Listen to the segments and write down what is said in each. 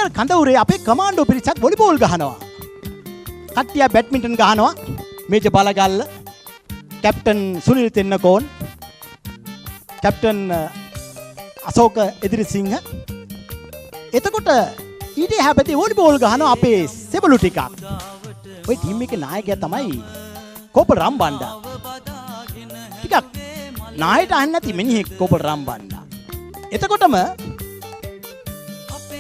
ඊළඟ කඳවුරේ අපේ කමාන්ඩෝ පිරිසක් වොලිබෝල් ගහනවා. කට්ටිය බැඩ්මින්ටන් ගහනවා. මේජ බලගල්ල, කැප්ටන් සුනිල් තෙන්නකෝන්, කැප්ටන් අශෝක එදිරිසිංහ. එතකොට ඊට හැබැයි වොලිබෝල් ගහනවා අපේ සෙබළු ටිකක්. ওই ටීම් එකේ නායකයා තමයි කෝපල් රම්බණ්ඩා. ටිකක් නායට අහන්න නැති මිනිහෙක් කෝපල් රම්බණ්ඩා. එතකොටම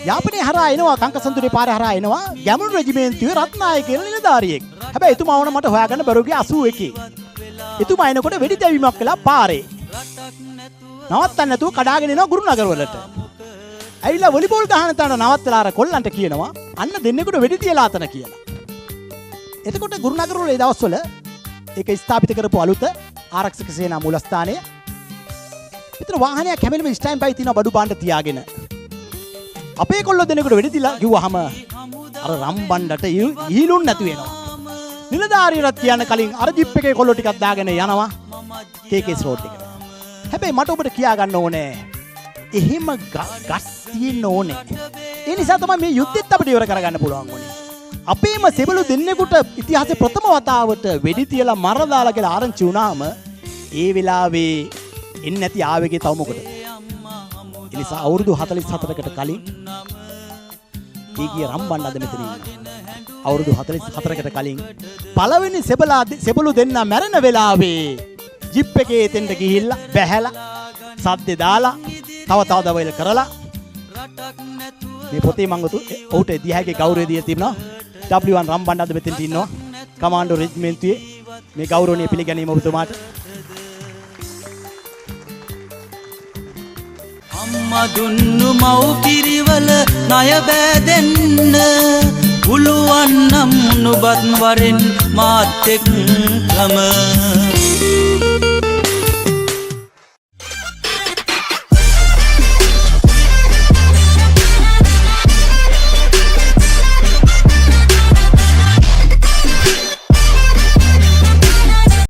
යාපනයේ හරහා එනවා, කංකසන්තුරේ පාරේ හරහා එනවා ගැමුණු රෙජිමේන්තුවේ රත්නායක කියලා නිලධාරියෙක්. හැබැයි එතුමා වුණ මට හොයාගන්න බැරුව ගියා 81. එතුමා එනකොට වෙඩි තැවීමක් කළා පාරේ. නවත්තන්න නැතුව කඩාගෙන එනවා ගුරුනගර වලට. ඇවිල්ලා වොලිබෝල් ගහන තැන නවත්තලා අර කොල්ලන්ට කියනවා අන්න දෙන්නෙකුට වෙඩි තියලා අතන කියලා. එතකොට ගුරුනගර වල ඒ දවස්වල ඒක ස්ථාපිත කරපු අලුත ආරක්ෂක සේනා මූලස්ථානය. විතර වාහනයක් හැමෙලම ස්ටෑන්ඩ් බයි තියෙනවා බඩු බාණ්ඩ තියාගෙන. අපේ කොල්ලෝ දෙනෙකුට වෙඩි තියලා කිව්වහම අර රම්බණ්ඩට ඊලුන් නැති වෙනවා. නිලධාරියරත් කියන්න කලින් අර ජිප් එකේ කොල්ලෝ ටිකක් දාගෙන යනවා KKS රෝඩ් එකට. හැබැයි මට ඔබට කියා ගන්න ඕනේ එහෙම ගස් තියෙන්න ඕනේ. ඒ නිසා තමයි මේ යුද්ධෙත් අපිට ඉවර කරගන්න පුළුවන් වුණේ. අපේම සෙබළු දෙන්නෙකුට ඉතිහාසයේ ප්‍රථම වතාවට වෙඩි තියලා මර දාලා කියලා ආරංචි වුණාම ඒ වෙලාවේ එන්නේ නැති ආවේගේ තව මොකටද? ඒ නිසා අවුරුදු 44කට කලින් කීකිය රම්බණ්ඩාද මෙතන ඉන්නවා. අවුරුදු 44කට කලින් පළවෙනි සෙබළු දෙන්න මැරෙන වෙලාවේ ජිප් එකේ එතෙන්ට ගිහිල්ලා බැහැලා සද්දේ දාලා තව දවල් කරලා මේ පොතේ මම ඔහුට දිහාගේ ගෞරවය දී තිබුණා. W1 රම්බණ්ඩාද මෙතෙන්ට ඉන්නවා. කමාන්ඩෝ රෙජිමෙන්තුවේ මේ ගෞරවණීය පිළිගැනීම ඔබතුමාට. අම්මා දුන්නු මව් පිරිවල ණය බෑදෙන්න පුළුවන් නම් නුඹත් වරෙන් මාත් එක්කම